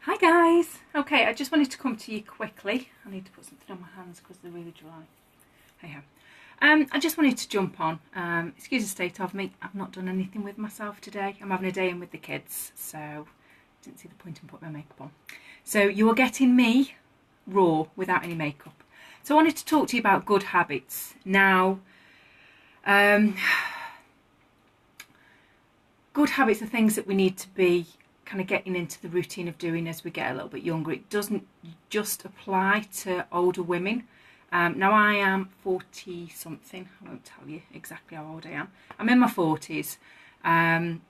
Hi guys! Okay, I just wanted to come to you quickly. I need to put something on my hands because they're really dry. Hey ho. I just wanted to jump on. Excuse the state of me. I've not done anything with myself today. I'm having a day in with the kids, so didn't see the point in putting my makeup on. So you are getting me raw without any makeup. So I wanted to talk to you about good habits. Now, good habits are things that we need to be kind of getting into the routine of doing as we get a little bit younger. It doesn't just apply to older women. Now I am 40 something, I won't tell you exactly how old I am. I'm in my 40s, and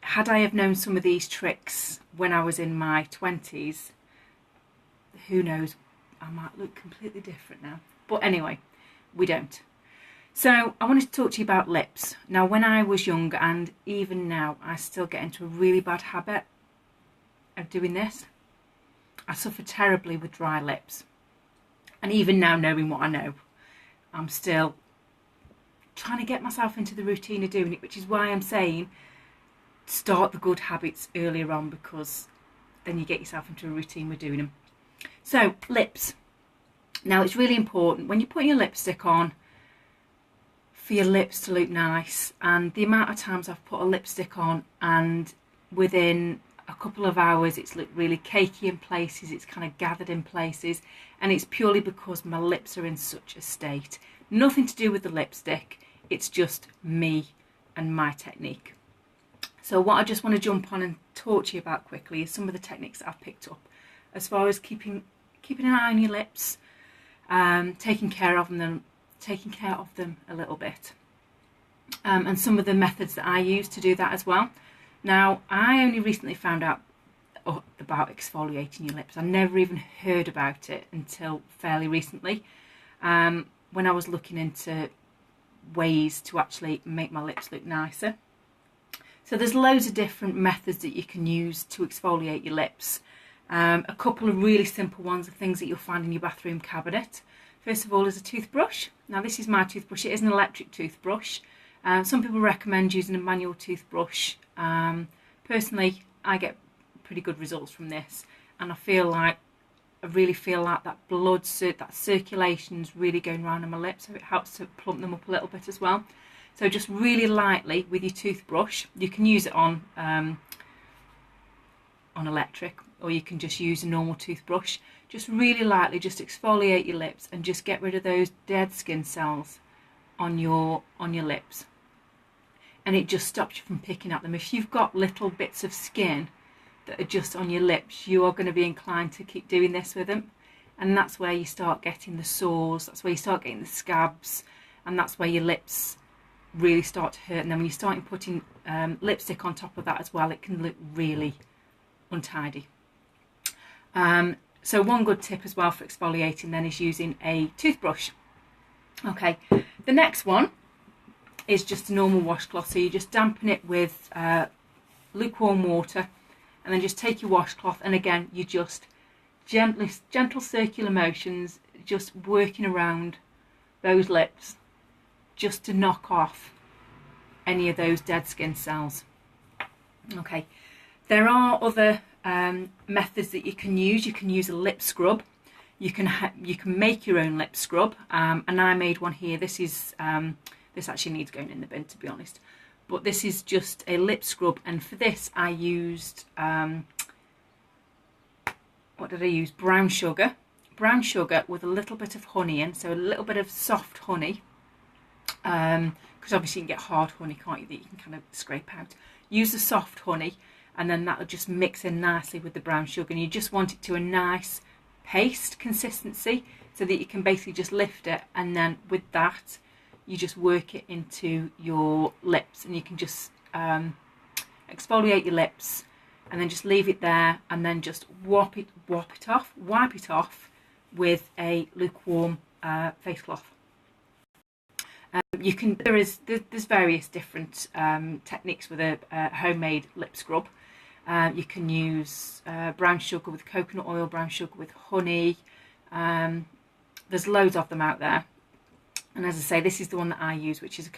had I have known some of these tricks when I was in my 20s, who knows, I might look completely different now. But anyway, we don't. So I wanted to talk to you about lips. Now when I was younger, and even now, I still get into a really bad habit of doing this. I suffer terribly with dry lips. And even now, knowing what I know, I'm still trying to get myself into the routine of doing it, which is why I'm saying start the good habits earlier on, because then you get yourself into a routine with doing them. So lips. Now it's really important when you're putting your lipstick on for your lips to look nice, and the amount of times I've put a lipstick on and within a couple of hours it's looked really cakey in places, it's kind of gathered in places, and it's purely because my lips are in such a state. Nothing to do with the lipstick, it's just me and my technique. So what I just want to jump on and talk to you about quickly is some of the techniques that I've picked up as far as keeping an eye on your lips, taking care of them a little bit, and some of the methods that I use to do that as well. Now I only recently found out about exfoliating your lips. I never even heard about it until fairly recently, when I was looking into ways to actually make my lips look nicer. So there's loads of different methods that you can use to exfoliate your lips. A couple of really simple ones are things that you'll find in your bathroom cabinet. First of all is a toothbrush. Now this is my toothbrush. It is an electric toothbrush. Some people recommend using a manual toothbrush. Personally, I get pretty good results from this, and I really feel like that that circulation's really going around on my lips, so it helps to plump them up a little bit as well. So just really lightly with your toothbrush. You can use it on electric, or you can just use a normal toothbrush. Just really lightly, just exfoliate your lips and just get rid of those dead skin cells on your lips, and it just stops you from picking at them. If you've got little bits of skin that are just on your lips, you are going to be inclined to keep doing this with them, and that's where you start getting the sores, that's where you start getting the scabs, and that's where your lips really start to hurt. And then when you start putting lipstick on top of that as well, it can look really untidy. So one good tip as well for exfoliating then is using a toothbrush. Okay, the next one is just a normal washcloth. So you just dampen it with lukewarm water, and then just take your washcloth, and again you just gentle circular motions, just working around those lips just to knock off any of those dead skin cells. Okay, there are other methods that you can use. You can use a lip scrub. You can make your own lip scrub, and I made one here. This is this actually needs going in the bin, to be honest, but this is just a lip scrub, and for this I used what did I use? Brown sugar with a little bit of honey in, so a little bit of soft honey, because obviously you can get hard honey, can't you, that you can kind of scrape out. Use the soft honey, and then that'll just mix in nicely with the brown sugar, and you just want it to a nice paste consistency so that you can basically just lift it, and then with that you just work it into your lips, and you can just exfoliate your lips and then just leave it there, and then just wipe it off with a lukewarm face cloth. There's various different techniques with a homemade lip scrub. You can use brown sugar with coconut oil, brown sugar with honey. There's loads of them out there, and as I say, this is the one that I use, which is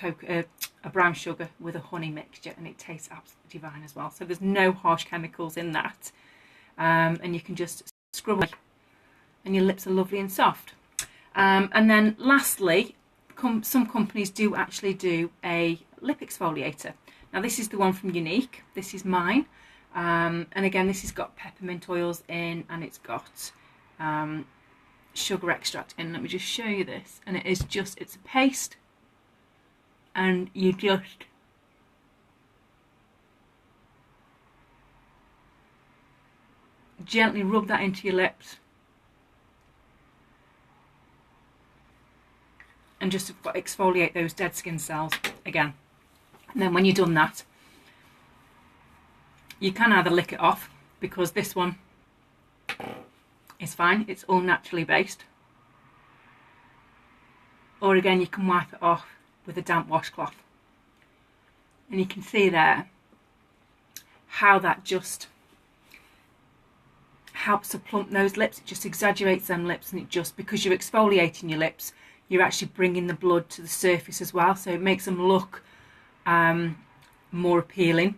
a brown sugar with a honey mixture, and it tastes absolutely divine as well. So there's no harsh chemicals in that, and you can just scrub away and your lips are lovely and soft. And then lastly, some companies do actually do a lip exfoliator. Now this is the one from Younique. This is mine, and again this has got peppermint oils in, and it's got sugar extract in. Let me just show you this, and it's a paste, and you just gently rub that into your lips and just exfoliate those dead skin cells again. And then when you've done that, you can either lick it off, because this one is fine, it's all naturally based, or again you can wipe it off with a damp washcloth. And you can see there how that just helps to plump those lips. It just exaggerates them lips, and it just, because you're exfoliating your lips, you're actually bringing the blood to the surface as well, so it makes them look more appealing,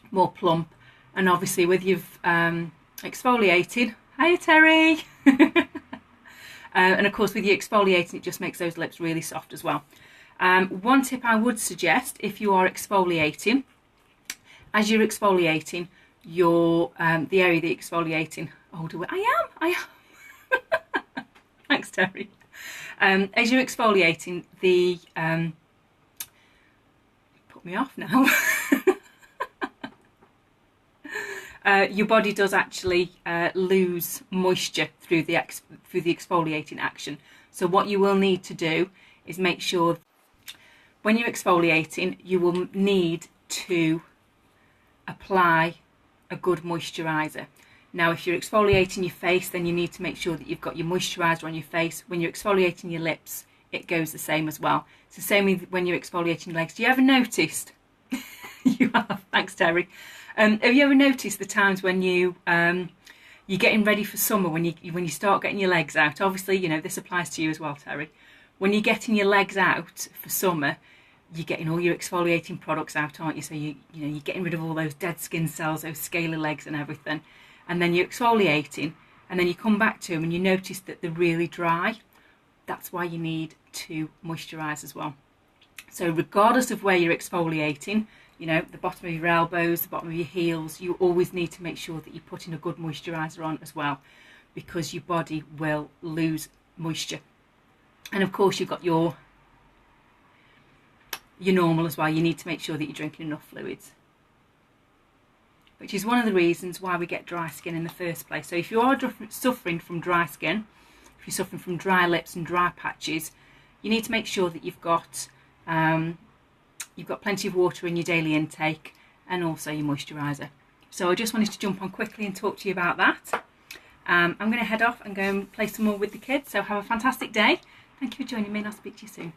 more plump. And obviously with you've exfoliated, hiya Terry, and of course with you exfoliating, it just makes those lips really soft as well. One tip I would suggest, if you are exfoliating, as you're exfoliating your the area that you're exfoliating, I am thanks Terry. As you're exfoliating the put me off now. Your body does actually lose moisture through the exfoliating action. So what you will need to do is make sure when you're exfoliating, you will need to apply a good moisturiser. Now if you're exfoliating your face, then you need to make sure that you've got your moisturiser on your face. When you're exfoliating your lips, it goes the same as well. It's the same with when you're exfoliating your legs. Do you ever noticed? You have, thanks Terry. Have you ever noticed the times when you're getting ready for summer, when you start getting your legs out? Obviously, you know, this applies to you as well, Terry. When you're getting your legs out for summer, you're getting all your exfoliating products out, aren't you? So you're getting rid of all those dead skin cells, those scaly legs and everything. And then you're exfoliating, and then you come back to them and you notice that they're really dry. That's why you need to moisturise as well. So regardless of where you're exfoliating, you know, the bottom of your elbows, the bottom of your heels, you always need to make sure that you're putting a good moisturiser on as well, because your body will lose moisture. And of course you've got your normal as well. You need to make sure that you're drinking enough fluids, which is one of the reasons why we get dry skin in the first place. So if you are suffering from dry skin, if you're suffering from dry lips and dry patches, you need to make sure that you've got plenty of water in your daily intake, and also your moisturiser. So I just wanted to jump on quickly and talk to you about that. I'm going to head off and go and play some more with the kids. So have a fantastic day. Thank you for joining me, and I'll speak to you soon.